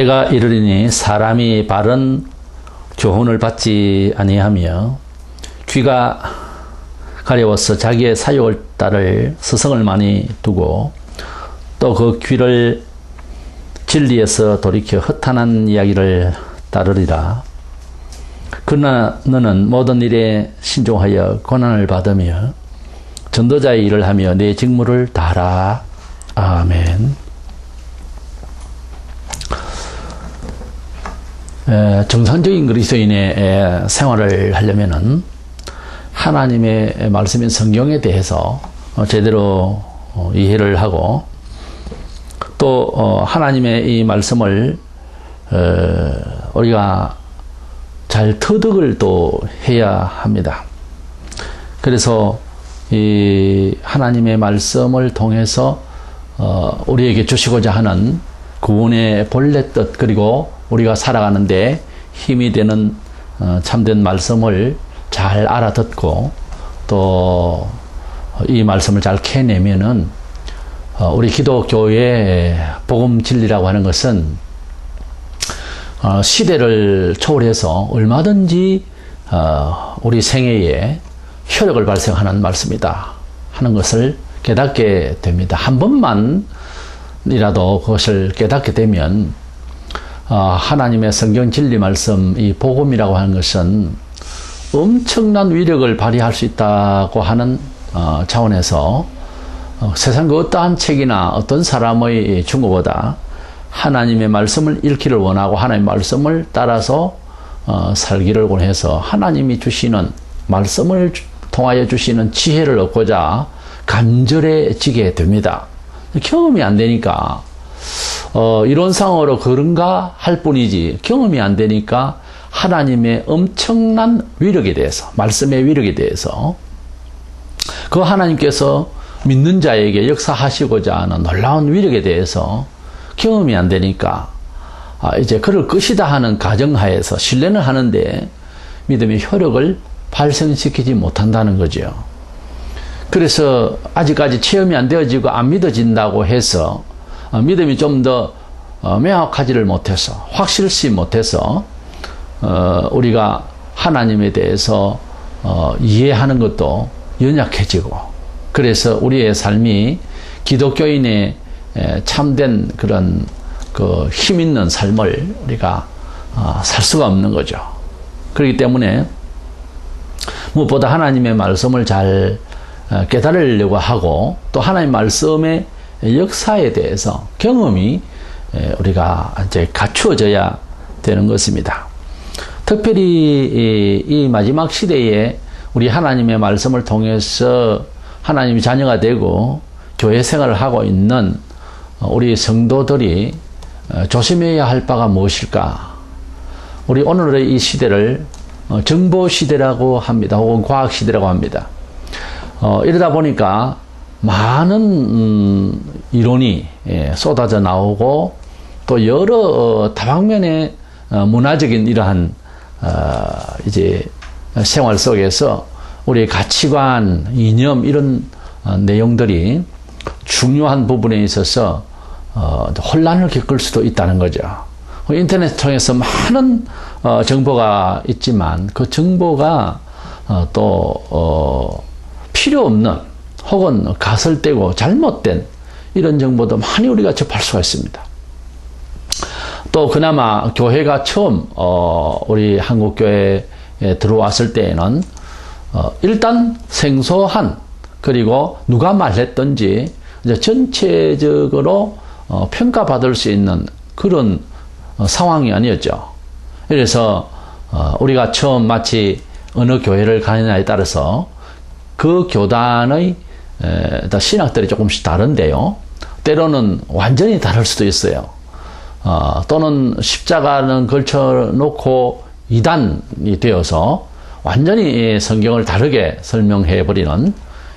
때가 이르리니 사람이 바른 교훈을 받지 아니하며 귀가 가려워서 자기의 사욕을 따를 스승을 많이 두고 또 그 귀를 진리에서 돌이켜 허탄한 이야기를 따르리라. 그러나 너는 모든 일에 신중하여 고난을 받으며 전도자의 일을 하며 내 직무를 다하라. 아멘. 정상적인 그리스도인의 생활을 하려면은 하나님의 말씀인 성경에 대해서 제대로 이해를 하고 또 하나님의 이 말씀을 우리가 잘 터득을 또 해야 합니다. 그래서 이 하나님의 말씀을 통해서 우리에게 주시고자 하는 구원의 본래 뜻 그리고 우리가 살아가는데 힘이 되는 참된 말씀을 잘 알아듣고 또 이 말씀을 잘 캐내면은 우리 기독교의 복음 진리라고 하는 것은 시대를 초월해서 얼마든지 우리 생애에 효력을 발생하는 말씀이다 하는 것을 깨닫게 됩니다. 한 번만이라도 그것을 깨닫게 되면 하나님의 성경 진리 말씀 이 복음이라고 하는 것은 엄청난 위력을 발휘할 수 있다고 하는 차원에서 세상 그 어떠한 책이나 어떤 사람의 충고보다 하나님의 말씀을 읽기를 원하고 하나님의 말씀을 따라서 살기를 원해서 하나님이 주시는 말씀을 통하여 주시는 지혜를 얻고자 간절해지게 됩니다. 경험이 안 되니까 이론상으로 그런가 할 뿐이지 경험이 안 되니까 하나님의 엄청난 위력에 대해서 말씀의 위력에 대해서 그 하나님께서 믿는 자에게 역사하시고자 하는 놀라운 위력에 대해서 경험이 안 되니까 이제 그럴 것이다 하는 가정하에서 신뢰는 하는데 믿음의 효력을 발생시키지 못한다는 거죠. 그래서 아직까지 체험이 안 되어지고 안 믿어진다고 해서 믿음이 좀 더 명확하지를 못해서 확실시 못해서 우리가 하나님에 대해서 이해하는 것도 연약해지고 그래서 우리의 삶이 기독교인의 참된 그런 그 힘 있는 삶을 우리가 살 수가 없는 거죠. 그렇기 때문에 무엇보다 하나님의 말씀을 잘 깨달으려고 하고 또 하나님 말씀의 역사에 대해서 경험이 우리가 이제 갖추어져야 되는 것입니다. 특별히 이 마지막 시대에 우리 하나님의 말씀을 통해서 하나님의 자녀가 되고 교회 생활을 하고 있는 우리 성도들이 조심해야 할 바가 무엇일까? 우리 오늘의 이 시대를 정보 시대라고 합니다. 혹은 과학 시대라고 합니다. 이러다 보니까 많은 이론이 쏟아져 나오고 또 여러 다방면의 문화적인 이러한 이제 생활 속에서 우리의 가치관, 이념 이런 내용들이 중요한 부분에 있어서 혼란을 겪을 수도 있다는 거죠. 인터넷 통해서 많은 정보가 있지만 그 정보가 또 필요 없는 혹은 가설되고 잘못된 이런 정보도 많이 우리가 접할 수가 있습니다. 또 그나마 교회가 처음 우리 한국교회에 들어왔을 때에는 일단 생소한 그리고 누가 말했던지 이제 전체적으로 평가받을 수 있는 그런 상황이 아니었죠. 그래서 우리가 처음 마치 어느 교회를 가느냐에 따라서 그 교단의 신학들이 조금씩 다른데요. 때로는 완전히 다를 수도 있어요. 또는 십자가는 걸쳐놓고 이단이 되어서 완전히 성경을 다르게 설명해버리는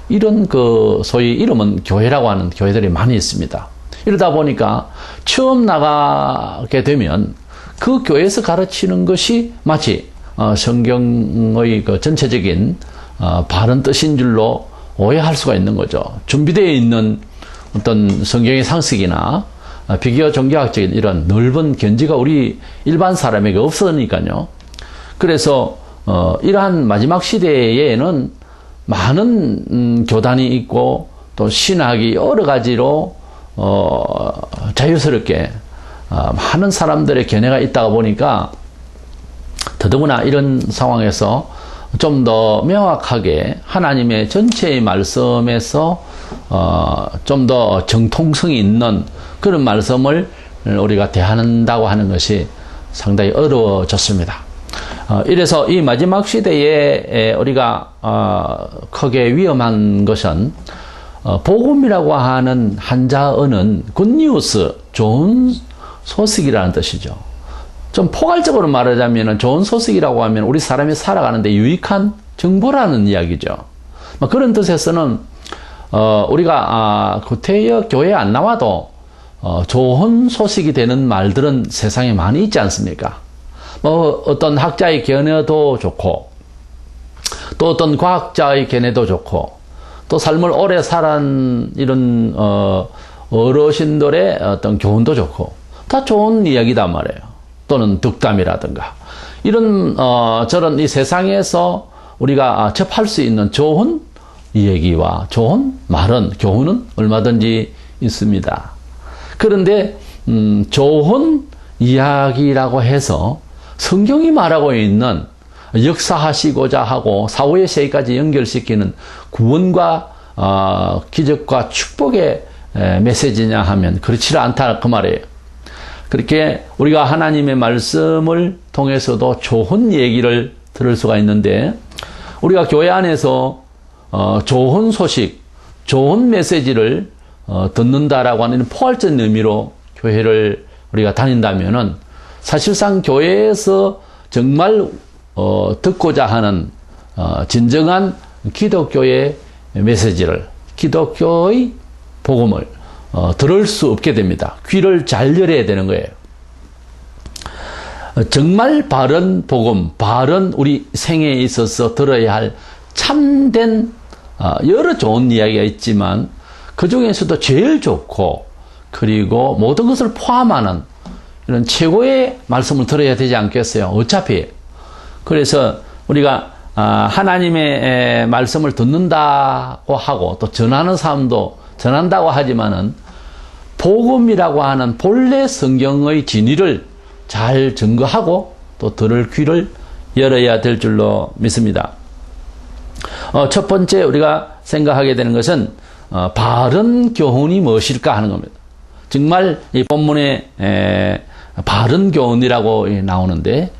이런 그 소위 이름은 교회라고 하는 교회들이 많이 있습니다. 이러다 보니까 처음 나가게 되면 그 교회에서 가르치는 것이 마치 성경의 그 전체적인 바른 뜻인 줄로 오해할 수가 있는 거죠. 준비되어 있는 어떤 성경의 상식이나 비교 종교학적인 이런 넓은 견지가 우리 일반 사람에게 없으니까요. 그래서 이러한 마지막 시대에는 많은 교단이 있고 또 신학이 여러 가지로 자유스럽게 많은 사람들의 견해가 있다가 보니까 더더구나 이런 상황에서 좀 더 명확하게 하나님의 전체의 말씀에서 좀 더 정통성이 있는 그런 말씀을 우리가 대한다고 하는 것이 상당히 어려워졌습니다. 이래서 이 마지막 시대에 우리가 크게 위험한 것은 복음이라고 하는 한자어는 굿뉴스, 좋은 소식이라는 뜻이죠. 좀 포괄적으로 말하자면 좋은 소식이라고 하면 우리 사람이 살아가는데 유익한 정보라는 이야기죠. 그런 뜻에서는 우리가 구태여 교회에 안 나와도 좋은 소식이 되는 말들은 세상에 많이 있지 않습니까? 어떤 학자의 견해도 좋고 또 어떤 과학자의 견해도 좋고 또 삶을 오래 살은 이런 어르신들의 어떤 교훈도 좋고 다 좋은 이야기단 말이에요. 또는 덕담이라든가 이런 저런 이 세상에서 우리가 접할 수 있는 좋은 얘기와 좋은 말은 교훈은 얼마든지 있습니다. 그런데 좋은 이야기라고 해서 성경이 말하고 있는 역사하시고자 하고 사후의 세계까지 연결시키는 구원과 기적과 축복의 메시지냐 하면 그렇지 않다 그 말이에요. 그렇게 우리가 하나님의 말씀을 통해서도 좋은 얘기를 들을 수가 있는데 우리가 교회 안에서 좋은 소식, 좋은 메시지를 듣는다라고 하는 포괄적인 의미로 교회를 우리가 다닌다면은 사실상 교회에서 정말 듣고자 하는 진정한 기독교의 메시지를, 기독교의 복음을 들을 수 없게 됩니다. 귀를 잘 열어야 되는 거예요. 정말 바른 복음, 바른 우리 생애에 있어서 들어야 할 참된 여러 좋은 이야기가 있지만 그 중에서도 제일 좋고 그리고 모든 것을 포함하는 이런 최고의 말씀을 들어야 되지 않겠어요? 어차피. 그래서 우리가 하나님의 말씀을 듣는다고 하고 또 전하는 사람도 전한다고 하지만은 복음이라고 하는 본래 성경의 진리를 잘 증거하고 또 들을 귀를 열어야 될 줄로 믿습니다. 첫 번째 우리가 생각하게 되는 것은 바른 교훈이 무엇일까 하는 겁니다. 정말 이 본문에 바른 교훈이라고 나오는데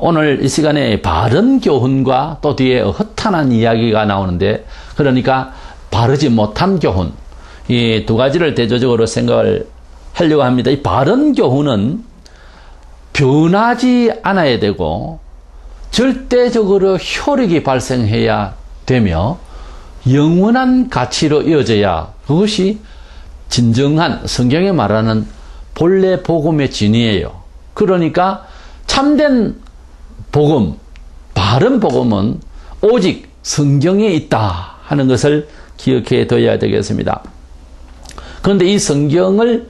오늘 이 시간에 바른 교훈과 또 뒤에 허탄한 이야기가 나오는데 그러니까 바르지 못한 교훈 이 두 가지를 대조적으로 생각을 하려고 합니다. 이 바른 교훈은 변하지 않아야 되고 절대적으로 효력이 발생해야 되며 영원한 가치로 이어져야 그것이 진정한 성경에 말하는 본래 복음의 진리예요. 그러니까 참된 복음, 바른 복음은 오직 성경에 있다 하는 것을 기억해 둬야 되겠습니다. 그런데 이 성경을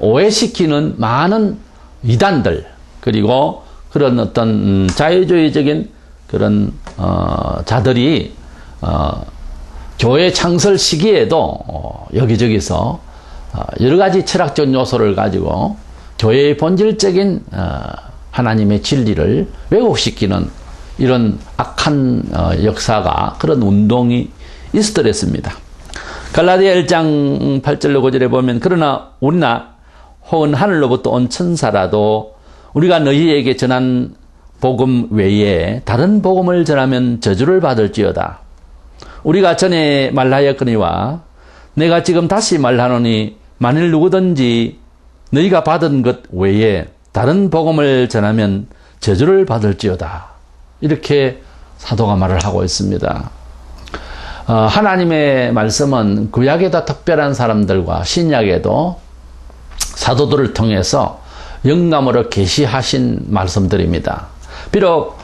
오해시키는 많은 이단들 그리고 그런 어떤 자유주의적인 그런 자들이 교회 창설 시기에도 여기저기서 여러 가지 철학적 요소를 가지고 교회의 본질적인 하나님의 진리를 왜곡시키는 이런 악한 역사가 그런 운동이 있었더랬습니다. 갈라디아 1장 8절로 9절에 보면 그러나 우리나 혹은 하늘로부터 온 천사라도 우리가 너희에게 전한 복음 외에 다른 복음을 전하면 저주를 받을지어다. 우리가 전에 말하였거니와 내가 지금 다시 말하노니 만일 누구든지 너희가 받은 것 외에 다른 복음을 전하면 저주를 받을지어다. 이렇게 사도가 말을 하고 있습니다. 하나님의 말씀은 구약에도 특별한 사람들과 신약에도 사도들을 통해서 영감으로 계시하신 말씀들입니다. 비록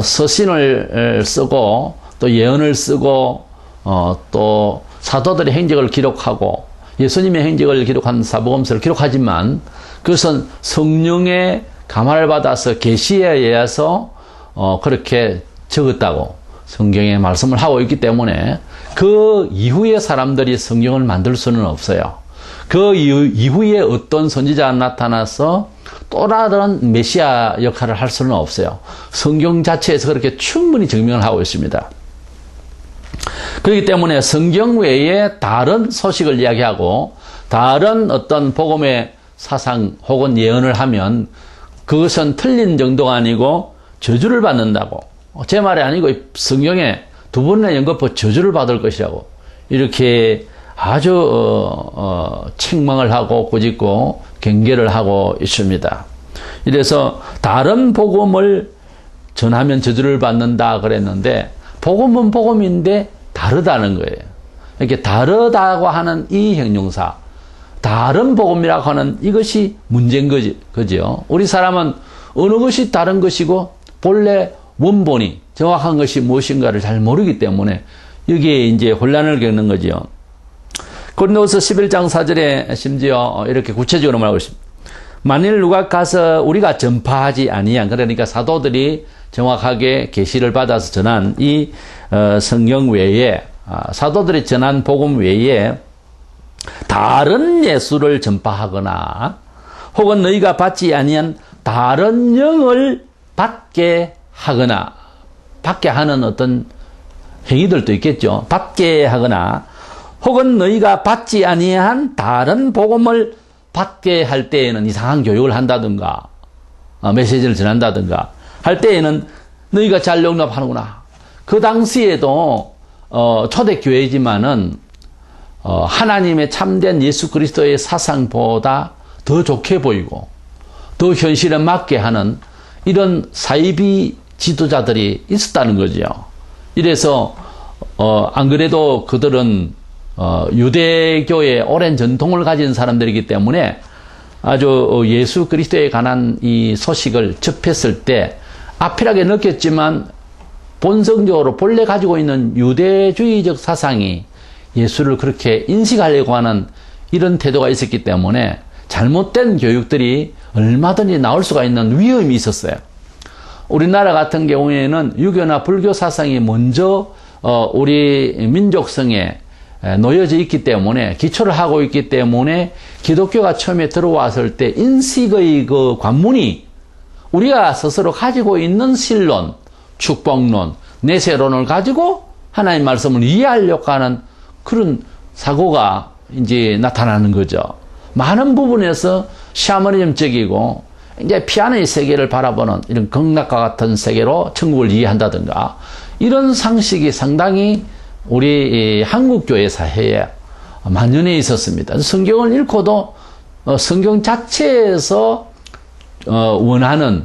서신을 쓰고 또 예언을 쓰고 또 사도들의 행적을 기록하고 예수님의 행적을 기록한 사복음서를 기록하지만 그것은 성령의 감화를 받아서 계시에 의해서 그렇게 적었다고 성경에 말씀을 하고 있기 때문에 그 이후에 사람들이 성경을 만들 수는 없어요. 그 이후에 어떤 선지자가 나타나서 또 다른 메시아 역할을 할 수는 없어요. 성경 자체에서 그렇게 충분히 증명을 하고 있습니다. 그렇기 때문에 성경 외에 다른 소식을 이야기하고 다른 어떤 복음의 사상 혹은 예언을 하면 그것은 틀린 정도가 아니고 저주를 받는다고. 제 말이 아니고 성경에 두 번의 연거푸 저주를 받을 것이라고 이렇게 아주 책망을 하고 꾸짖고 경계를 하고 있습니다. 이래서 다른 복음을 전하면 저주를 받는다 그랬는데 복음은 복음인데 다르다는 거예요. 이렇게 다르다고 하는 이 형용사, 다른 복음이라고 하는 이것이 문제인 거죠. 우리 사람은 어느 것이 다른 것이고 본래 원본이 정확한 것이 무엇인가를 잘 모르기 때문에 여기에 이제 혼란을 겪는 거죠. 고린도후서 11장 4절에 심지어 이렇게 구체적으로 말하고 있습니다. 만일 누가 가서 우리가 전파하지 아니한, 그러니까 사도들이 정확하게 계시를 받아서 전한 이 성경 외에, 사도들이 전한 복음 외에 다른 예수를 전파하거나 혹은 너희가 받지 아니한 다른 영을 받게 하거나, 받게 하는 어떤 행위들도 있겠죠. 받게 하거나 혹은 너희가 받지 아니한 다른 복음을 받게 할 때에는 이상한 교육을 한다든가 메시지를 전한다든가 할 때에는 너희가 잘 용납하는구나. 그 당시에도 초대교회지만은 하나님의 참된 예수 그리스도의 사상보다 더 좋게 보이고 더 현실에 맞게 하는 이런 사이비 지도자들이 있었다는 거죠. 이래서 안 그래도 그들은 유대교의 오랜 전통을 가진 사람들이기 때문에 아주 예수 그리스도에 관한 이 소식을 접했을 때 앞이라게 느꼈지만 본성적으로 본래 가지고 있는 유대주의적 사상이 예수를 그렇게 인식하려고 하는 이런 태도가 있었기 때문에 잘못된 교육들이 얼마든지 나올 수가 있는 위험이 있었어요. 우리나라 같은 경우에는 유교나 불교 사상이 먼저 우리 민족성에 놓여져 있기 때문에 기초를 하고 있기 때문에 기독교가 처음에 들어왔을 때 인식의 그 관문이 우리가 스스로 가지고 있는 신론, 축복론, 내세론을 가지고 하나님 말씀을 이해하려고 하는 그런 사고가 이제 나타나는 거죠. 많은 부분에서 샤머니즘적이고 이제 피아노의 세계를 바라보는 이런 극락과 같은 세계로 천국을 이해한다든가 이런 상식이 상당히 우리 한국교회 사회에 만연해 있었습니다. 성경을 읽고도 성경 자체에서 원하는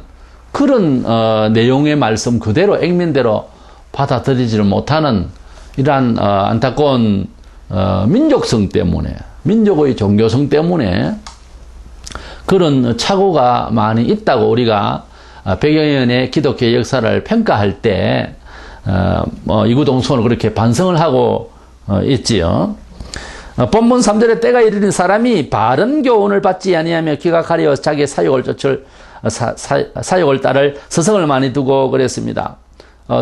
그런 내용의 말씀 그대로 액면대로 받아들이지를 못하는 이러한 안타까운 민족성 때문에, 민족의 종교성 때문에 그런 착오가 많이 있다고 우리가 100여 년의 기독교 역사를 평가할 때 이구동성으로 그렇게 반성을 하고 있지요. 본문 3절에 때가 이르니 사람이 바른 교훈을 받지 아니하며 귀가 가려 자기의 사욕을 따를 서성을 많이 두고 그랬습니다.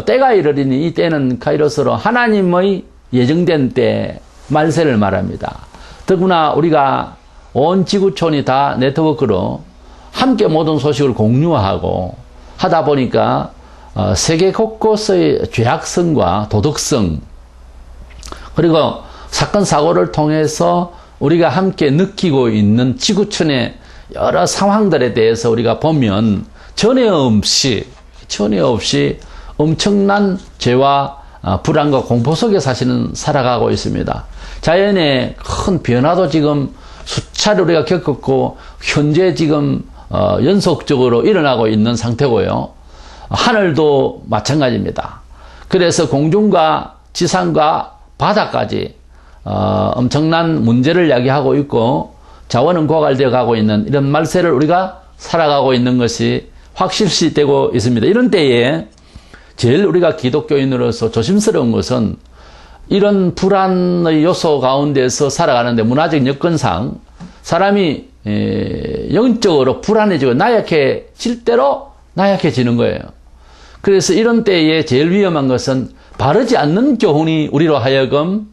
때가 이르니 이 때는 카이로스로 하나님의 예정된 때 말세를 말합니다. 더구나 우리가 온 지구촌이 다 네트워크로 함께 모든 소식을 공유하고 하다 보니까 세계 곳곳의 죄악성과 도덕성 그리고 사건 사고를 통해서 우리가 함께 느끼고 있는 지구촌의 여러 상황들에 대해서 우리가 보면 전에 없이 엄청난 죄와 불안과 공포 속에 살아가고 있습니다. 자연의 큰 변화도 지금 수차례 우리가 겪었고 현재 지금 연속적으로 일어나고 있는 상태고요. 하늘도 마찬가지입니다. 그래서 공중과 지상과 바다까지 엄청난 문제를 야기하고 있고 자원은 고갈되어 가고 있는 이런 말세를 우리가 살아가고 있는 것이 확실시되고 있습니다. 이런 때에 제일 우리가 기독교인으로서 조심스러운 것은 이런 불안의 요소 가운데서 살아가는데 문화적 여건상 사람이 영적으로 불안해지고 나약해질 대로 나약해지는 거예요. 그래서 이런 때에 제일 위험한 것은 바르지 않는 교훈이 우리로 하여금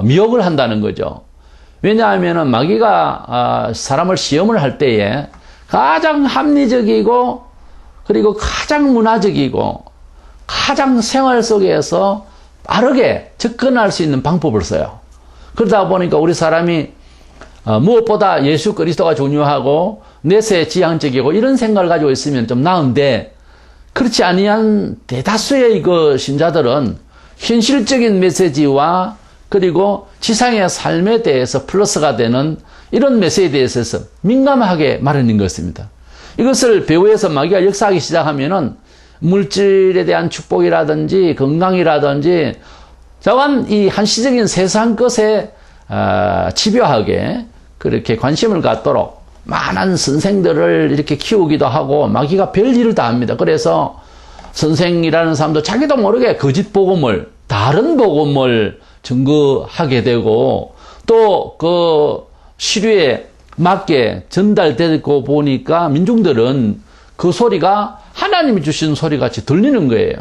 미혹을 한다는 거죠. 왜냐하면 마귀가 사람을 시험을 할 때에 가장 합리적이고 그리고 가장 문화적이고 가장 생활 속에서 빠르게 접근할 수 있는 방법을 써요. 그러다 보니까 우리 사람이 무엇보다 예수 그리스도가 중요하고 내세 지향적이고 이런 생각을 가지고 있으면 좀 나은데, 그렇지 아니한 대다수의 그 신자들은 현실적인 메시지와 그리고 지상의 삶에 대해서 플러스가 되는 이런 메시지에 대해서 민감하게 마련인 것입니다. 이것을 배후에서 마귀가 역사하기 시작하면은 물질에 대한 축복이라든지 건강이라든지 저건 이 한시적인 세상 것에 집요하게 그렇게 관심을 갖도록 많은 선생들을 이렇게 키우기도 하고 마귀가 별일을 다 합니다. 그래서 선생이라는 사람도 자기도 모르게 거짓 복음을, 다른 복음을 증거하게 되고 또 그 시류에 맞게 전달되고 보니까 민중들은 그 소리가 하나님이 주신 소리 같이 들리는 거예요.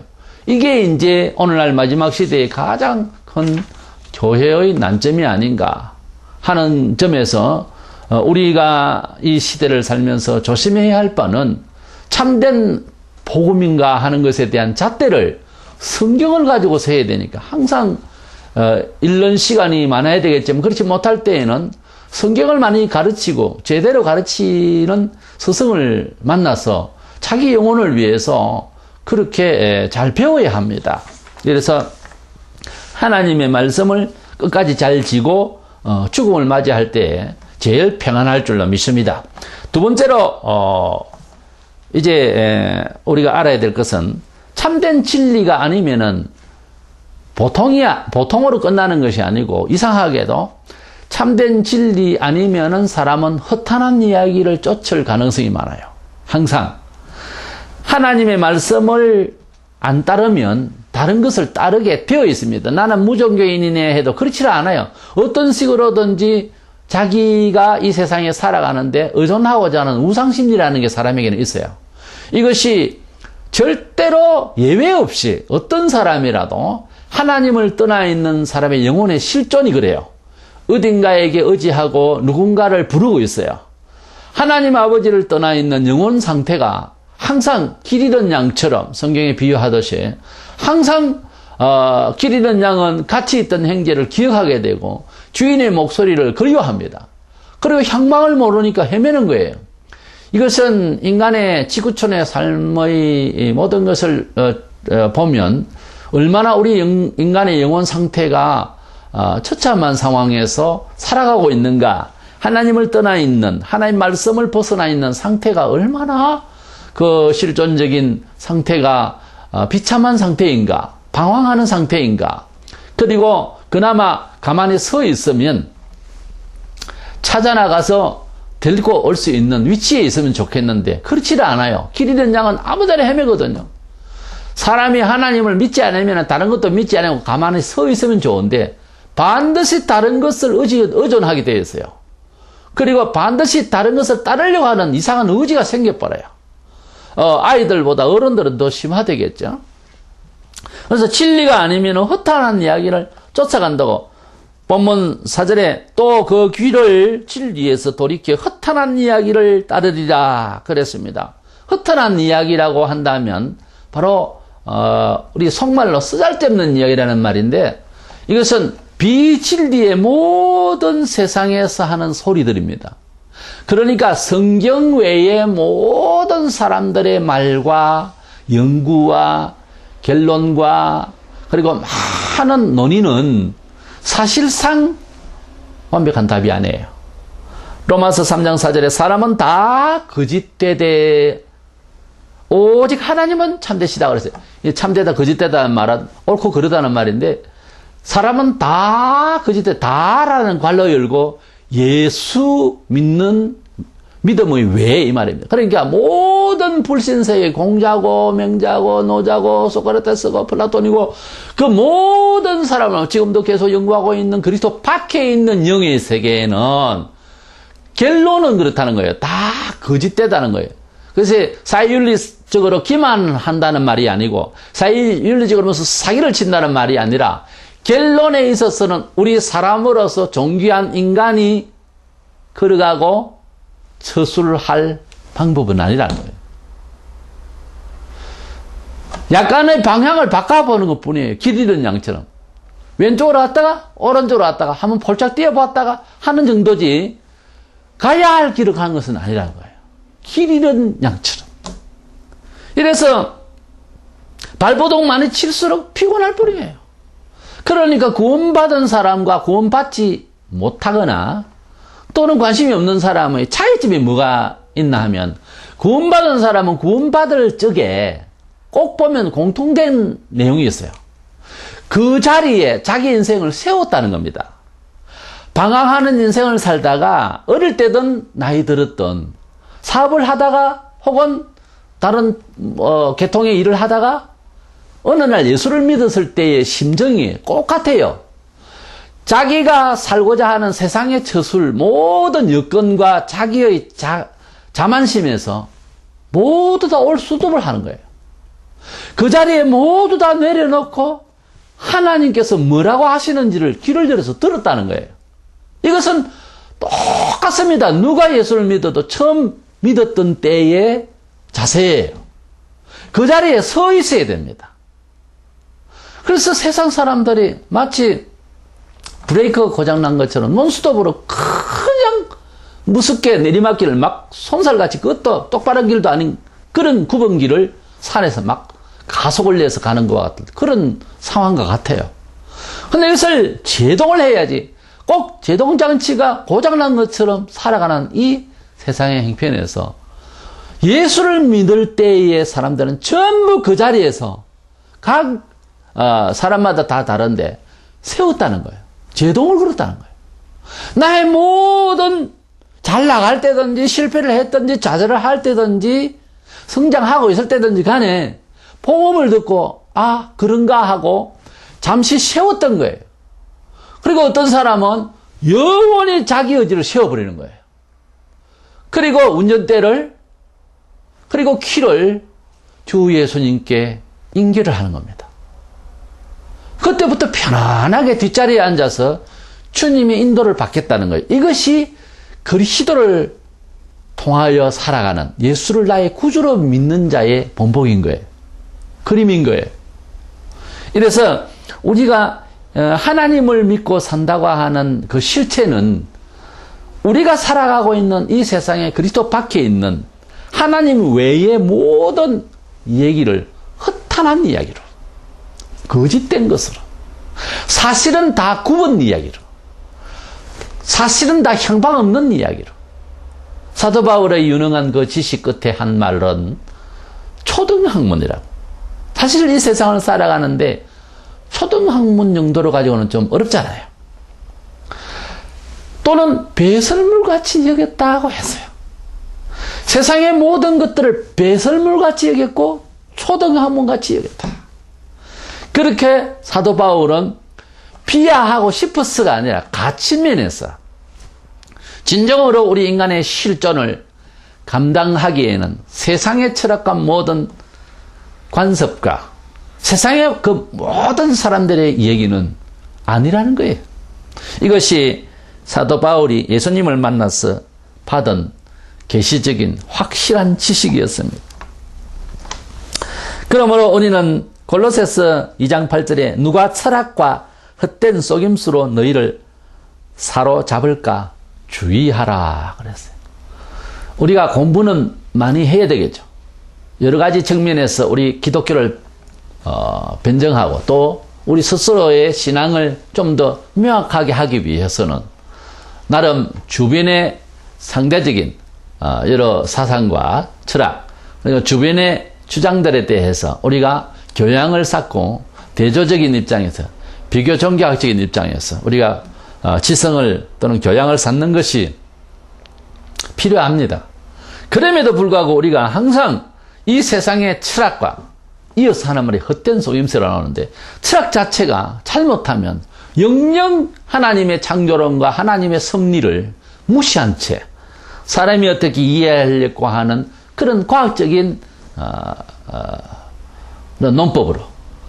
이게 이제 오늘날 마지막 시대의 가장 큰 교회의 난점이 아닌가 하는 점에서 우리가 이 시대를 살면서 조심해야 할 바는 참된 복음인가 하는 것에 대한 잣대를 성경을 가지고서 해야 되니까 항상 읽는 시간이 많아야 되겠지만 그렇지 못할 때에는 성경을 많이 가르치고 제대로 가르치는 스승을 만나서 자기 영혼을 위해서 그렇게 잘 배워야 합니다. 그래서 하나님의 말씀을 끝까지 잘 지고 죽음을 맞이할 때 제일 평안할 줄로 믿습니다. 두 번째로 이제 우리가 알아야 될 것은 참된 진리가 아니면은 보통으로 끝나는 것이 아니고 이상하게도 참된 진리 아니면은 사람은 허탄한 이야기를 쫓을 가능성이 많아요. 항상 하나님의 말씀을 안 따르면 다른 것을 따르게 되어 있습니다. 나는 무종교인이네 해도 그렇지 않아요. 어떤 식으로든지 자기가 이 세상에 살아가는데 의존하고자 하는 우상심리라는 게 사람에게는 있어요. 이것이 절대로 예외 없이 어떤 사람이라도 하나님을 떠나 있는 사람의 영혼의 실존이 그래요. 어딘가에게 의지하고 누군가를 부르고 있어요. 하나님 아버지를 떠나 있는 영혼 상태가 항상 길 잃은 양처럼 성경에 비유하듯이 항상 길 잃은 양은 같이 있던 형제를 기억하게 되고 주인의 목소리를 그리워합니다. 그리고 향방을 모르니까 헤매는 거예요. 이것은 인간의 지구촌의 삶의 모든 것을 보면 얼마나 우리 인간의 영혼 상태가 처참한 상황에서 살아가고 있는가, 하나님을 떠나 있는, 하나님 말씀을 벗어나 있는 상태가 얼마나 그 실존적인 상태가 비참한 상태인가, 방황하는 상태인가. 그리고 그나마 가만히 서 있으면 찾아나가서 데리고 올 수 있는 위치에 있으면 좋겠는데 그렇지를 않아요. 길 잃은 양은 아무데나 헤매거든요. 사람이 하나님을 믿지 않으면 다른 것도 믿지 않고 가만히 서 있으면 좋은데 반드시 다른 것을 의존하게 되어 있어요. 그리고 반드시 다른 것을 따르려고 하는 이상한 의지가 생겨버려요. 아이들보다 어른들은 더 심하되겠죠. 그래서 진리가 아니면 허탄한 이야기를 쫓아간다고 본문 4절에 또 그 귀를 진리에서 돌이켜 허탄한 이야기를 따르리라 그랬습니다. 허탄한 이야기라고 한다면 바로 우리 속말로 쓰잘데없는 이야기라는 말인데 이것은 비진리의 모든 세상에서 하는 소리들입니다. 그러니까 성경 외의 모든 사람들의 말과 연구와 결론과 그리고 많은 논의는 사실상 완벽한 답이 아니에요. 로마서 3장 4절에 사람은 다 거짓되되 오직 하나님은 참되시다 그랬어요. 참되다 거짓되다는 말은 옳고 그르다는 말인데 사람은 다 거짓되다 다라는 괄호 열고 예수 믿는 믿음의 왜 이 말입니다. 그러니까 모든 불신세계 공자고 명자고 노자고 소크라테스고 플라톤이고 그 모든 사람을 지금도 계속 연구하고 있는 그리스도 밖에 있는 영의 세계에는 결론은 그렇다는 거예요. 다 거짓되다는 거예요. 그래서 사회윤리적으로 기만한다는 말이 아니고 사회윤리적으로 무슨 사기를 친다는 말이 아니라 결론에 있어서는 우리 사람으로서 존귀한 인간이 걸어가고 처수를 할 방법은 아니라는 거예요. 약간의 방향을 바꿔보는 것 뿐이에요. 길 잃은 양처럼. 왼쪽으로 왔다가 오른쪽으로 왔다가 한번 폴짝 뛰어봤다가 하는 정도지 가야 할 길을 가는 것은 아니라는 거예요. 길 잃은 양처럼. 이래서 발버둥 많이 칠수록 피곤할 뿐이에요. 그러니까 구원받은 사람과 구원받지 못하거나 또는 관심이 없는 사람의 차이점이 뭐가 있나 하면 구원받은 사람은 구원받을 적에 꼭 보면 공통된 내용이 있어요. 그 자리에 자기 인생을 세웠다는 겁니다. 방황하는 인생을 살다가 어릴 때든 나이 들었던 사업을 하다가 혹은 다른 계통의 일을 하다가 어느 날 예수를 믿었을 때의 심정이 꼭 같아요. 자기가 살고자 하는 세상의 처술 모든 여건과 자기의 자만심에서 모두 다 올수습을 하는 거예요. 그 자리에 모두 다 내려놓고 하나님께서 뭐라고 하시는지를 귀를 열어서 들었다는 거예요. 이것은 똑같습니다. 누가 예수를 믿어도 처음 믿었던 때의 자세예요. 그 자리에 서 있어야 됩니다. 그래서 세상 사람들이 마치 브레이크가 고장난 것처럼 논스톱으로 그냥 무섭게 내리막길을 막 손살같이 그것도 똑바른 길도 아닌 그런 굽은 길을 산에서 막 가속을 내서 가는 것과 같은 그런 상황과 같아요. 근데 이것을 제동을 해야지 꼭 제동장치가 고장난 것처럼 살아가는 이 세상의 형편에서 예수를 믿을 때의 사람들은 전부 그 자리에서 각 사람마다 다 다른데 세웠다는 거예요. 제동을 걸었다는 거예요. 나의 모든 잘 나갈 때든지 실패를 했든지 좌절을 할 때든지 성장하고 있을 때든지 간에 복음을 듣고 아 그런가 하고 잠시 세웠던 거예요. 그리고 어떤 사람은 영원히 자기 의지를 세워버리는 거예요. 그리고 운전대를 그리고 키를 주 예수님께 인계를 하는 겁니다. 그때부터 편안하게 뒷자리에 앉아서 주님의 인도를 받겠다는 거예요. 이것이 그리스도를 통하여 살아가는 예수를 나의 구주로 믿는 자의 본보기인 거예요. 그림인 거예요. 이래서 우리가 하나님을 믿고 산다고 하는 그 실체는 우리가 살아가고 있는 이 세상에 그리스도 밖에 있는 하나님 외의 모든 얘기를 허탄한 이야기로 거짓된 것으로 사실은 다 굽은 이야기로 사실은 다 형방 없는 이야기로 사도 바울의 유능한 그 지식 끝에 한 말은 초등학문이라고. 사실 이 세상을 살아가는데 초등학문 정도로 가지고는 좀 어렵잖아요. 또는 배설물같이 여겼다고 했어요. 세상의 모든 것들을 배설물같이 여겼고 초등학문같이 여겼다. 그렇게 사도 바울은 비하하고 싶어서가 아니라 가치면에서 진정으로 우리 인간의 실존을 감당하기에는 세상의 철학과 모든 관습과 세상의 그 모든 사람들의 얘기는 아니라는 거예요. 이것이 사도 바울이 예수님을 만나서 받은 계시적인 확실한 지식이었습니다. 그러므로 우리는 골로새서 2장 8절에 누가 철학과 헛된 속임수로 너희를 사로잡을까 주의하라 그랬어요. 우리가 공부는 많이 해야 되겠죠. 여러 가지 측면에서 우리 기독교를 변증하고 또 우리 스스로의 신앙을 좀 더 명확하게 하기 위해서는 나름 주변의 상대적인 여러 사상과 철학 그리고 주변의 주장들에 대해서 우리가 교양을 쌓고 대조적인 입장에서 비교 종교학적인 입장에서 우리가 지성을 또는 교양을 쌓는 것이 필요합니다. 그럼에도 불구하고 우리가 항상 이 세상의 철학과 이어서 하는 말이 헛된 속임수라 나오는데, 철학 자체가 잘못하면 영영 하나님의 창조론과 하나님의 섭리를 무시한 채 사람이 어떻게 이해하려고 하는 그런 과학적인 논법으로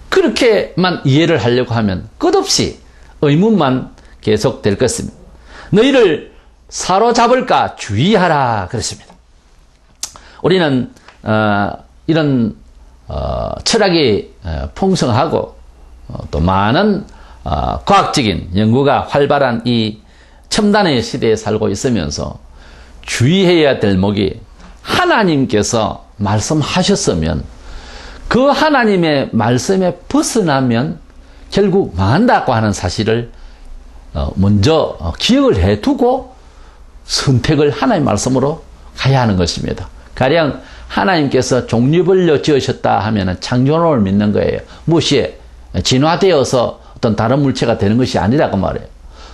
그렇게만 이해를 하려고 하면 끝없이 의문만 계속될 것입니다. 너희를 사로잡을까 주의하라 그랬습니다. 우리는 이런 철학이 풍성하고 또 많은 과학적인 연구가 활발한 이 첨단의 시대에 살고 있으면서 주의해야 될 목이, 하나님께서 말씀하셨으면 그 하나님의 말씀에 벗어나면 결국 망한다고 하는 사실을 먼저 기억을 해두고 선택을 하나님의 말씀으로 가야 하는 것입니다. 가령 하나님께서 종류별로 지으셨다 하면 창조론을 믿는 거예요. 무엇이 진화되어서 어떤 다른 물체가 되는 것이 아니라고 말해요.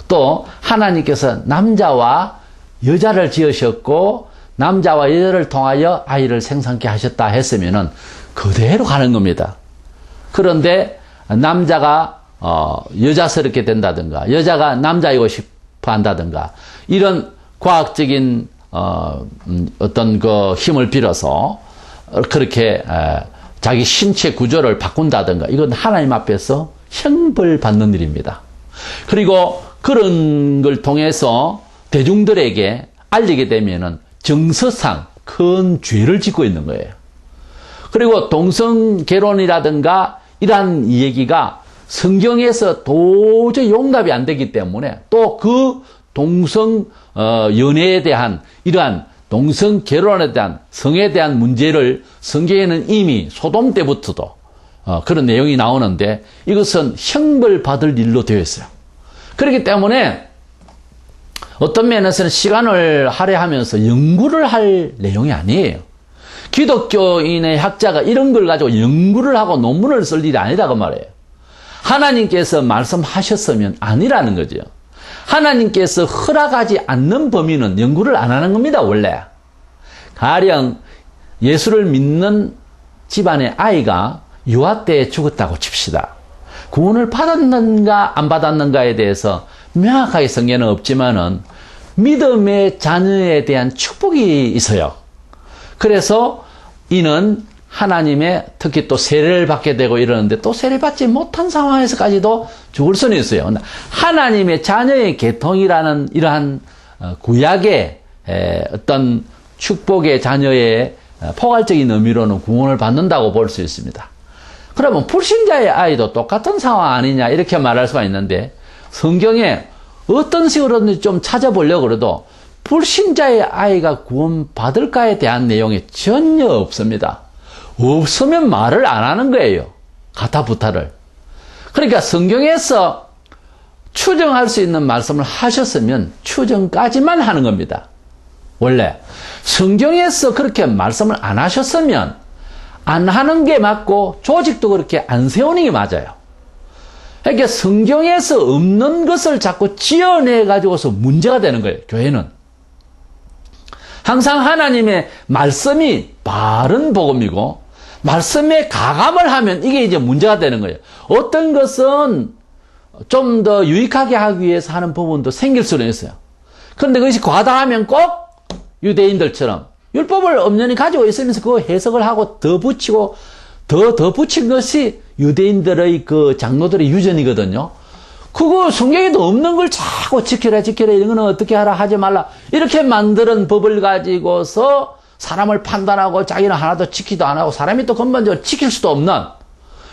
또 하나님께서 남자와 여자를 지으셨고 남자와 여자를 통하여 아이를 생산케 하셨다 했으면은 그대로 가는 겁니다. 그런데 남자가 여자스럽게 된다든가 여자가 남자이고 싶어 한다든가 이런 과학적인 어떤 그 힘을 빌어서 그렇게 자기 신체 구조를 바꾼다든가 이건 하나님 앞에서 형벌 받는 일입니다. 그리고 그런 걸 통해서 대중들에게 알리게 되면은 정서상 큰 죄를 짓고 있는 거예요. 그리고 동성결혼이라든가 이러한 얘기가 성경에서 도저히 용납이 안 되기 때문에 또 그 동성 연애에 대한 이러한 동성 결혼에 대한 성에 대한 문제를 성경에는 이미 소돔 때부터도 그런 내용이 나오는데 이것은 형벌 받을 일로 되어 있어요. 그렇기 때문에 어떤 면에서는 시간을 할애하면서 연구를 할 내용이 아니에요. 기독교인의 학자가 이런 걸 가지고 연구를 하고 논문을 쓸 일이 아니라고 말해요. 하나님께서 말씀하셨으면 아니라는 거죠. 하나님께서 허락하지 않는 범위는 연구를 안 하는 겁니다, 원래. 가령 예수를 믿는 집안의 아이가 유아 때 죽었다고 칩시다. 구원을 받았는가 안 받았는가에 대해서 명확하게 성경에는 없지만은 믿음의 자녀에 대한 축복이 있어요. 그래서 이는 하나님의 특히 또 세례를 받게 되고 이러는데 또 세례 받지 못한 상황에서까지도 죽을 수는 있어요. 하나님의 자녀의 계통이라는 이러한 구약의 어떤 축복의 자녀의 포괄적인 의미로는 구원을 받는다고 볼 수 있습니다. 그러면 불신자의 아이도 똑같은 상황 아니냐 이렇게 말할 수가 있는데 성경에 어떤 식으로든 좀 찾아보려고 그래도 불신자의 아이가 구원받을까에 대한 내용이 전혀 없습니다. 없으면 말을 안 하는 거예요. 가타부타를. 그러니까 성경에서 추정할 수 있는 말씀을 하셨으면 추정까지만 하는 겁니다. 원래 성경에서 그렇게 말씀을 안 하셨으면 안 하는 게 맞고 조직도 그렇게 안 세우는 게 맞아요. 그러니까 성경에서 없는 것을 자꾸 지어내 가지고서 문제가 되는 거예요. 교회는. 항상 하나님의 말씀이 바른 복음이고 말씀에 가감을 하면 이게 이제 문제가 되는 거예요. 어떤 것은 좀 더 유익하게 하기 위해서 하는 부분도 생길 수는 있어요. 그런데 그것이 과다하면 꼭 유대인들처럼 율법을 엄연히 가지고 있으면서 그 해석을 하고 더 붙이고 더 붙인 것이 유대인들의 그 장로들의 유전이거든요. 그거 성경에도 없는 걸 자꾸 지켜라 이런 거는 어떻게 하라 하지 말라 이렇게 만드는 법을 가지고서 사람을 판단하고 자기는 하나도 지키도 안 하고 사람이 또 근본적으로 지킬 수도 없는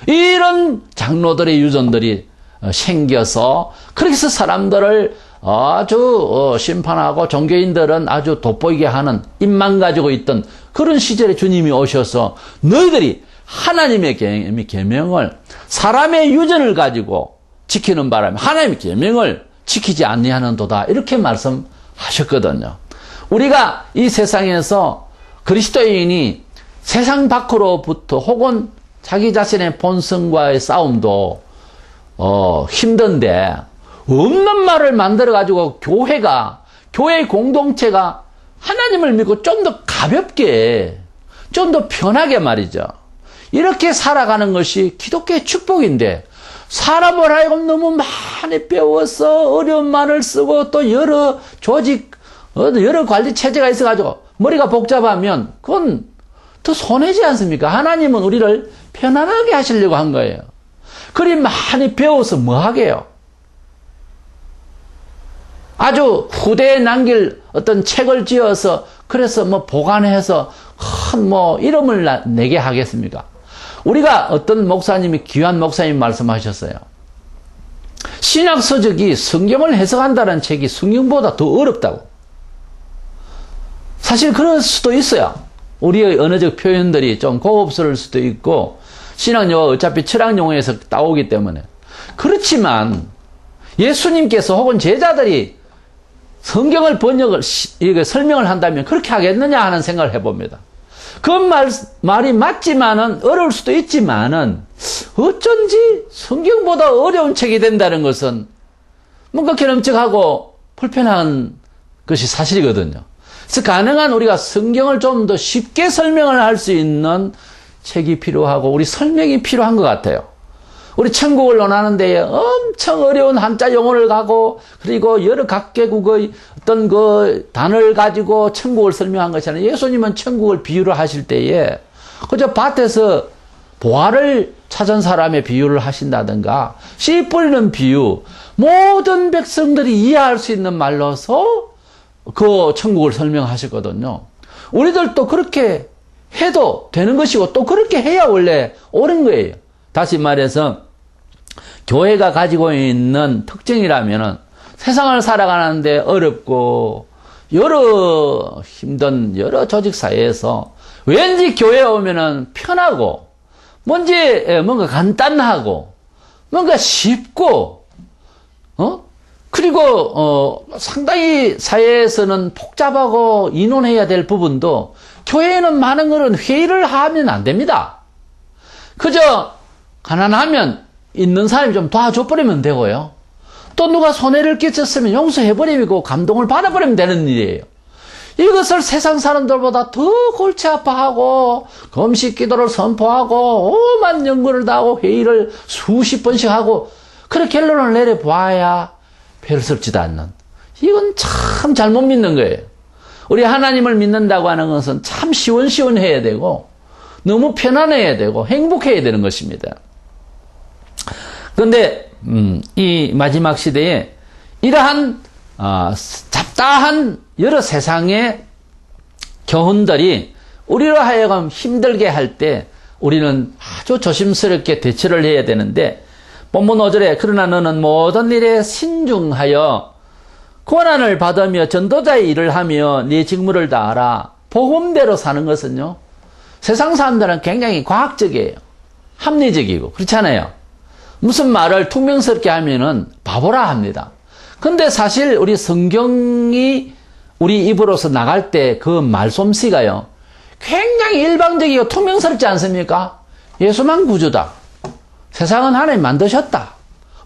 이런 장로들의 유전들이 생겨서 그렇게 해서 사람들을 아주 심판하고 종교인들은 아주 돋보이게 하는 입만 가지고 있던 그런 시절에 주님이 오셔서 너희들이 하나님의 계명을 사람의 유전을 가지고 지키는 바람에 하나님의 계명을 지키지 아니하는도다 이렇게 말씀하셨거든요. 우리가 이 세상에서 그리스도인이 세상 밖으로부터 혹은 자기 자신의 본성과의 싸움도 힘든데 없는 말을 만들어 가지고 교회의 공동체가 하나님을 믿고 좀 더 가볍게, 좀 더 편하게 말이죠. 이렇게 살아가는 것이 기독교의 축복인데, 사람을 하여금 너무 많이 배워서 어려운 말을 쓰고 또 여러 조직, 여러 관리 체제가 있어가지고 머리가 복잡하면 그건 더 손해지 않습니까? 하나님은 우리를 편안하게 하시려고 한 거예요. 그리 많이 배워서 뭐 하게요? 아주 후대에 남길 어떤 책을 지어서 그래서 뭐 보관해서 큰 뭐 이름을 내게 하겠습니까? 우리가 어떤 목사님이 귀한 목사님 말씀하셨어요. 신약 서적이 성경을 해석한다는 책이 성경보다 더 어렵다고. 사실 그럴 수도 있어요. 우리의 언어적 표현들이 좀 고급스러울 수도 있고 신학용어 어차피 철학용어에서 따오기 때문에. 그렇지만 예수님께서 혹은 제자들이 성경을 설명을 한다면 그렇게 하겠느냐 하는 생각을 해봅니다. 그 말이 맞지만은 어려울 수도 있지만은 어쩐지 성경보다 어려운 책이 된다는 것은 뭔가 개념적하고 불편한 것이 사실이거든요. 그래서 가능한 우리가 성경을 좀 더 쉽게 설명을 할 수 있는 책이 필요하고 우리 설명이 필요한 것 같아요. 우리 천국을 논하는 데에 엄청 어려운 한자 용어를 가고 그리고 여러 각개국의 어떤 그 단어를 가지고 천국을 설명한 것이잖아요. 예수님은 천국을 비유를 하실 때에 그저 밭에서 보화를 찾은 사람의 비유를 하신다든가 씨 뿌리는 비유 모든 백성들이 이해할 수 있는 말로서 그 천국을 설명하셨거든요. 우리들도 그렇게 해도 되는 것이고 또 그렇게 해야 원래 옳은 거예요. 다시 말해서 교회가 가지고 있는 특징이라면은 세상을 살아가는데 어렵고 여러 힘든 여러 조직 사회에서 왠지 교회에 오면은 편하고 뭔가 간단하고 뭔가 쉽고 그리고 상당히 사회에서는 복잡하고 의논해야 될 부분도 교회에는 많은 것은 회의를 하면 안 됩니다. 그저 가난하면 있는 사람이 좀 도와줘버리면 되고요. 또 누가 손해를 끼쳤으면 용서해버리고 감동을 받아버리면 되는 일이에요. 이것을 세상 사람들보다 더 골치 아파하고 금식 기도를 선포하고 오만 연구를 다 하고 회의를 수십 번씩 하고 그래 결론을 내려봐야 별스럽지도 않는 이건 참 잘못 믿는 거예요. 우리 하나님을 믿는다고 하는 것은 참 시원시원해야 되고 너무 편안해야 되고 행복해야 되는 것입니다. 그런데 이 마지막 시대에 이러한 잡다한 여러 세상의 교훈들이 우리로 하여금 힘들게 할 때 우리는 아주 조심스럽게 대처를 해야 되는데 본문 5절에 그러나 너는 모든 일에 신중하여 고난을 받으며 전도자의 일을 하며 네 직무를 다하라. 복음대로 사는 것은요 세상 사람들은 굉장히 과학적이에요. 합리적이고 그렇잖아요. 무슨 말을 퉁명스럽게 하면은 바보라 합니다. 근데 사실 우리 성경이 우리 입으로서 나갈 때 그 말솜씨가요 굉장히 일방적이고 퉁명스럽지 않습니까? 예수만 구주다. 세상은 하나님 만드셨다.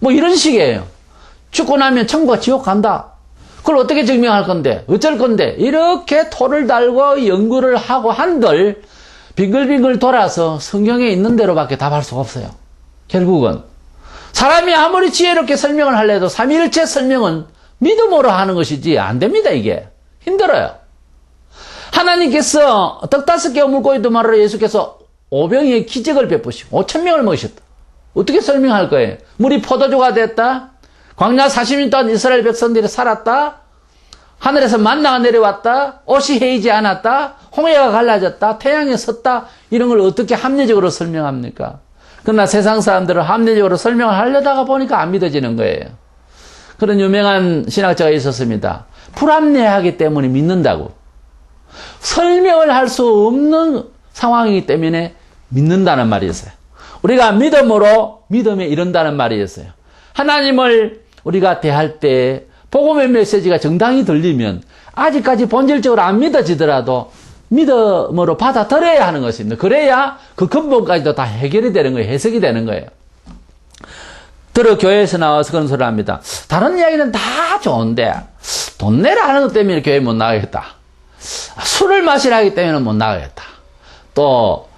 뭐 이런 식이에요. 죽고 나면 천국과 지옥 간다. 그걸 어떻게 증명할 건데? 어쩔 건데? 이렇게 토를 달고 연구를 하고 한들 빙글빙글 돌아서 성경에 있는 대로밖에 답할 수가 없어요. 결국은 사람이 아무리 지혜롭게 설명을 하려도 삼위일체 설명은 믿음으로 하는 것이지 안 됩니다. 이게 힘들어요. 하나님께서 떡 5개 물고기 2마리로 예수께서 5병의 기적을 베푸시고 5,000명을 먹이셨다. 어떻게 설명할 거예요? 물이 포도주가 됐다. 광야 40년 동안 이스라엘 백성들이 살았다. 하늘에서 만나가 내려왔다. 옷이 헤이지 않았다. 홍해가 갈라졌다. 태양이 섰다. 이런 걸 어떻게 합리적으로 설명합니까? 그러나 세상 사람들은 합리적으로 설명을 하려다가 보니까 안 믿어지는 거예요. 그런 유명한 신학자가 있었습니다. 불합리하기 때문에 믿는다고. 설명을 할 수 없는 상황이기 때문에 믿는다는 말이 있어요. 우리가 믿음으로 믿음에 이른다는 말이 있어요. 하나님을 우리가 대할 때 복음의 메시지가 정당히 들리면 아직까지 본질적으로 안 믿어지더라도 믿음으로 받아들여야 하는 것입니다. 그래야 그 근본까지도 다 해결이 되는 거예요. 해석이 되는 거예요. 교회에서 나와서 그런 소리를 합니다. 다른 이야기는 다 좋은데 돈 내라 하는 것 때문에 교회 못 나가겠다. 술을 마시라 하기 때문에 못 나가겠다. 또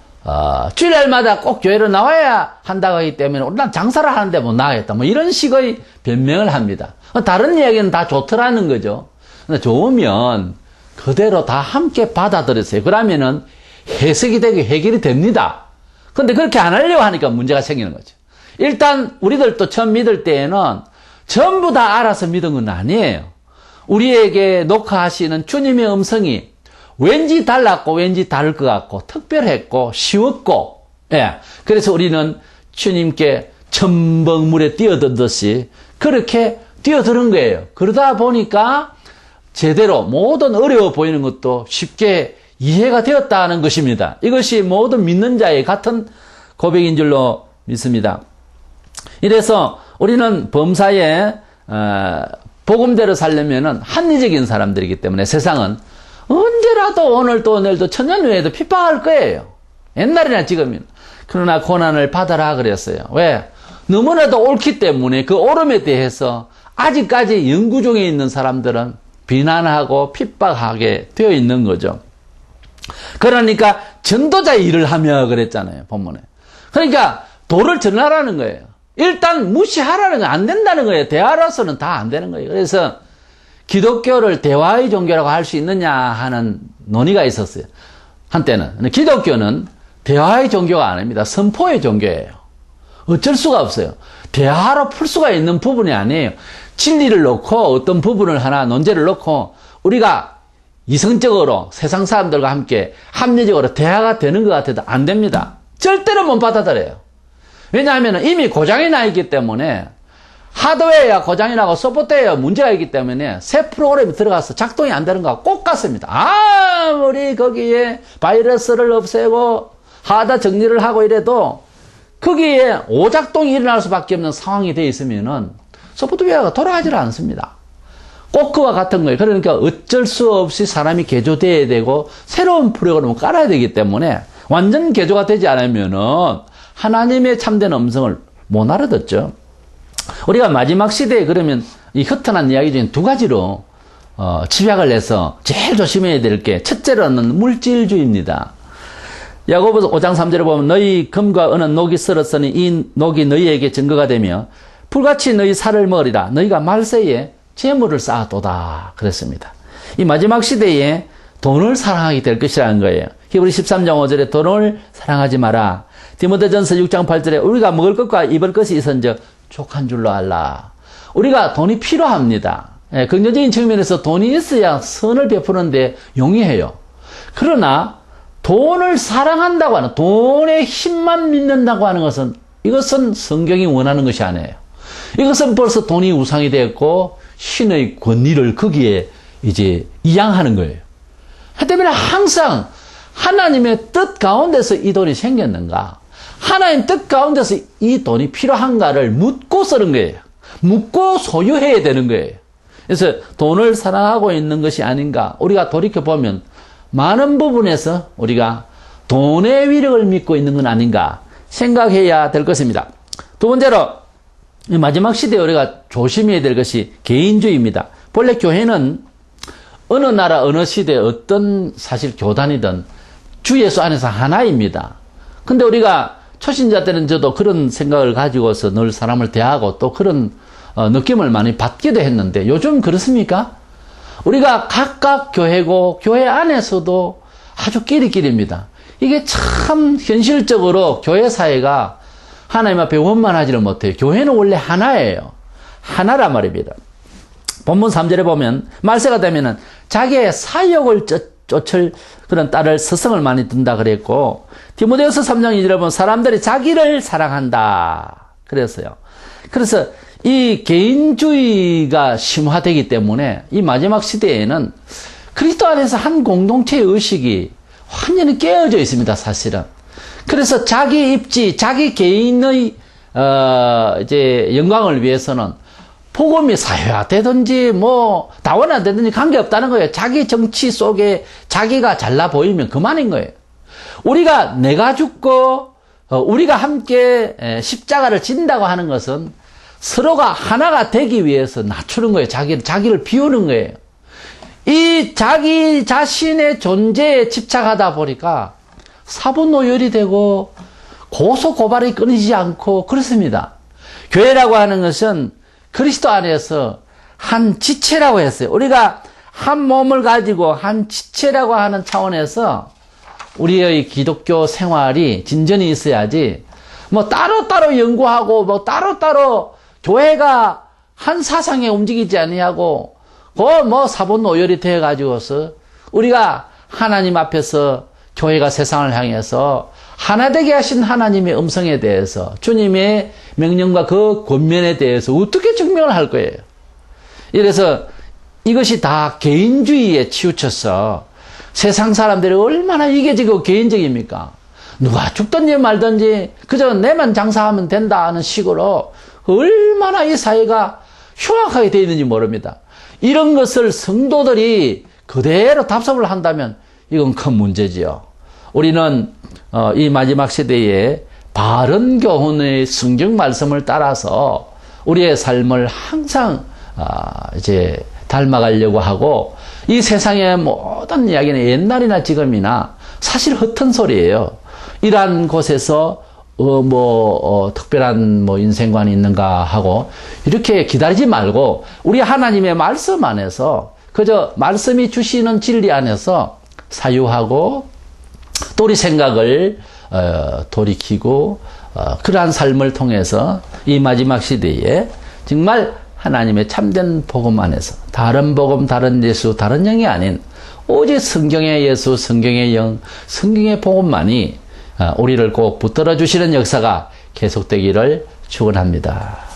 주일날마다 꼭 교회로 나와야 한다고 하기 때문에 난 장사를 하는데 못 나가겠다. 뭐 이런 식의 변명을 합니다. 다른 이야기는 다 좋더라는 거죠. 근데 좋으면 그대로 다 함께 받아들였어요. 그러면은 해석이 되고 해결이 됩니다. 근데 그렇게 안 하려고 하니까 문제가 생기는 거죠. 일단 우리들도 처음 믿을 때에는 전부 다 알아서 믿은 건 아니에요. 우리에게 녹화하시는 주님의 음성이 왠지 달랐고 왠지 다를 것 같고 특별했고 쉬웠고, 예. 그래서 우리는 주님께 첨벙물에 뛰어들듯이 그렇게 뛰어드는 거예요. 그러다 보니까 제대로 모든 어려워 보이는 것도 쉽게 이해가 되었다는 것입니다. 이것이 모든 믿는 자의 같은 고백인 줄로 믿습니다. 이래서 우리는 범사에 복음대로 살려면은 합리적인 사람들이기 때문에 세상은 언제라도 오늘도 내일도 천년 후에도 핍박할 거예요. 옛날이나 지금이나. 그러나 고난을 받아라 그랬어요. 왜? 너무나도 옳기 때문에 그 옳음에 대해서 아직까지 연구 중에 있는 사람들은 비난하고 핍박하게 되어 있는 거죠. 그러니까 전도자의 일을 하며 그랬잖아요, 본문에. 그러니까 도를 전하라는 거예요. 일단 무시하라는 거 안 된다는 거예요. 대화로서는 다 안 되는 거예요. 그래서 기독교를 대화의 종교라고 할 수 있느냐 하는 논의가 있었어요. 한때는. 기독교는 대화의 종교가 아닙니다. 선포의 종교예요. 어쩔 수가 없어요. 대화로 풀 수가 있는 부분이 아니에요. 진리를 놓고 어떤 부분을 하나 논제를 놓고 우리가 이성적으로 세상 사람들과 함께 합리적으로 대화가 되는 것 같아도 안 됩니다. 절대로 못 받아들여요. 왜냐하면 이미 고장이 나 있기 때문에 하드웨어야 고장이 나고 소프트웨어 문제가 있기 때문에 새 프로그램이 들어가서 작동이 안 되는 거와 꼭 같습니다. 아무리 거기에 바이러스를 없애고 하다 정리를 하고 이래도 거기에 오작동이 일어날 수밖에 없는 상황이 되어 있으면은 소프트웨어가 돌아가질 않습니다. 꼭 그와 같은 거예요. 그러니까 어쩔 수 없이 사람이 개조돼야 되고 새로운 프로그램을 깔아야 되기 때문에 완전 개조가 되지 않으면은 하나님의 참된 음성을 못 알아듣죠. 우리가 마지막 시대에 그러면 이 허탄한 이야기 중에 두 가지로 집약을 해서 제일 조심해야 될 게 첫째로는 물질주의입니다. 야고보서 5장 3절에 보면 너희 금과 은은 녹이 썰었으니 이 녹이 너희에게 증거가 되며 불같이 너희 살을 먹으리라. 너희가 말세에 재물을 쌓아도다 그랬습니다. 이 마지막 시대에 돈을 사랑하게 될 것이라는 거예요. 히브리 13장 5절에 돈을 사랑하지 마라. 디모데전서 6장 8절에 우리가 먹을 것과 입을 것이 있은즉 족한 줄로 알라. 우리가 돈이 필요합니다. 긍정적인 측면에서 돈이 있어야 선을 베푸는데 용이해요. 그러나 돈을 사랑한다고 하는, 돈의 힘만 믿는다고 하는 것은 이것은 성경이 원하는 것이 아니에요. 이것은 벌써 돈이 우상이 되었고 신의 권위를 거기에 이제 이양하는 거예요. 그 때문에 항상 하나님의 뜻 가운데서 이 돈이 생겼는가, 하나님 뜻 가운데서 이 돈이 필요한가를 묻고 쓰는 거예요. 묻고 소유해야 되는 거예요. 그래서 돈을 사랑하고 있는 것이 아닌가. 우리가 돌이켜보면 많은 부분에서 우리가 돈의 위력을 믿고 있는 건 아닌가 생각해야 될 것입니다. 두 번째로 마지막 시대에 우리가 조심해야 될 것이 개인주의입니다. 본래 교회는 어느 나라 어느 시대 어떤 사실 교단이든 주 예수 안에서 하나입니다. 근데 우리가 초신자 때는 저도 그런 생각을 가지고서 늘 사람을 대하고 또 그런 느낌을 많이 받기도 했는데 요즘 그렇습니까? 우리가 각각 교회고 교회 안에서도 아주 끼리끼리입니다. 이게 참 현실적으로 교회 사회가 하나님 앞에 원만하지를 못해요. 교회는 원래 하나예요. 하나란 말입니다. 본문 3절에 보면 말세가 되면은 자기의 사역을 쫓을 그런 딸을 스승을 많이 둔다 그랬고, 디모데후서 3장 2절에 보면 사람들이 자기를 사랑한다 그랬어요. 그래서 이 개인주의가 심화되기 때문에 이 마지막 시대에는 그리스도 안에서 한 공동체의 의식이 완전히 깨어져 있습니다, 사실은. 그래서 자기 입지, 자기 개인의 이제 영광을 위해서는 복음이 사회화되든지 뭐 다원화되든지 관계없다는 거예요. 자기 정치 속에 자기가 잘나 보이면 그만인 거예요. 우리가 내가 죽고 우리가 함께 십자가를 진다고 하는 것은 서로가 하나가 되기 위해서 낮추는 거예요. 자기를 비우는 거예요. 이 자기 자신의 존재에 집착하다 보니까 사분노열이 되고 고소 고발이 끊이지 않고 그렇습니다. 교회라고 하는 것은 그리스도 안에서 한 지체라고 했어요. 우리가 한 몸을 가지고 한 지체라고 하는 차원에서 우리의 기독교 생활이 진전이 있어야지, 뭐 따로따로 연구하고 뭐 따로따로 교회가 한 사상에 움직이지 아니하고 뭐 사분오열이 되어 가지고서 우리가 하나님 앞에서 교회가 세상을 향해서 하나 되게 하신 하나님의 음성에 대해서, 주님의 명령과 그 권면에 대해서 어떻게 증명을 할 거예요? 이래서 이것이 다 개인주의에 치우쳐서 세상 사람들이 얼마나 이게지고 개인적입니까? 누가 죽든지 말든지 그저 내만 장사하면 된다 하는 식으로 얼마나 이 사회가 흉악하게 되어 있는지 모릅니다. 이런 것을 성도들이 그대로 답습을 한다면 이건 큰 문제지요. 우리는 이 마지막 시대에 바른 교훈의 성경 말씀을 따라서 우리의 삶을 항상 이제 닮아가려고 하고, 이 세상의 모든 이야기는 옛날이나 지금이나 사실 헛된 소리예요. 이러한 곳에서 특별한 인생관이 있는가 하고 이렇게 기다리지 말고 우리 하나님의 말씀 안에서 그저 말씀이 주시는 진리 안에서 사유하고 또 우리 생각을 돌이키고 그러한 삶을 통해서 이 마지막 시대에 정말 하나님의 참된 복음 안에서 다른 복음, 다른 예수, 다른 영이 아닌 오직 성경의 예수, 성경의 영, 성경의 복음만이 우리를 꼭 붙들어 주시는 역사가 계속되기를 축원합니다.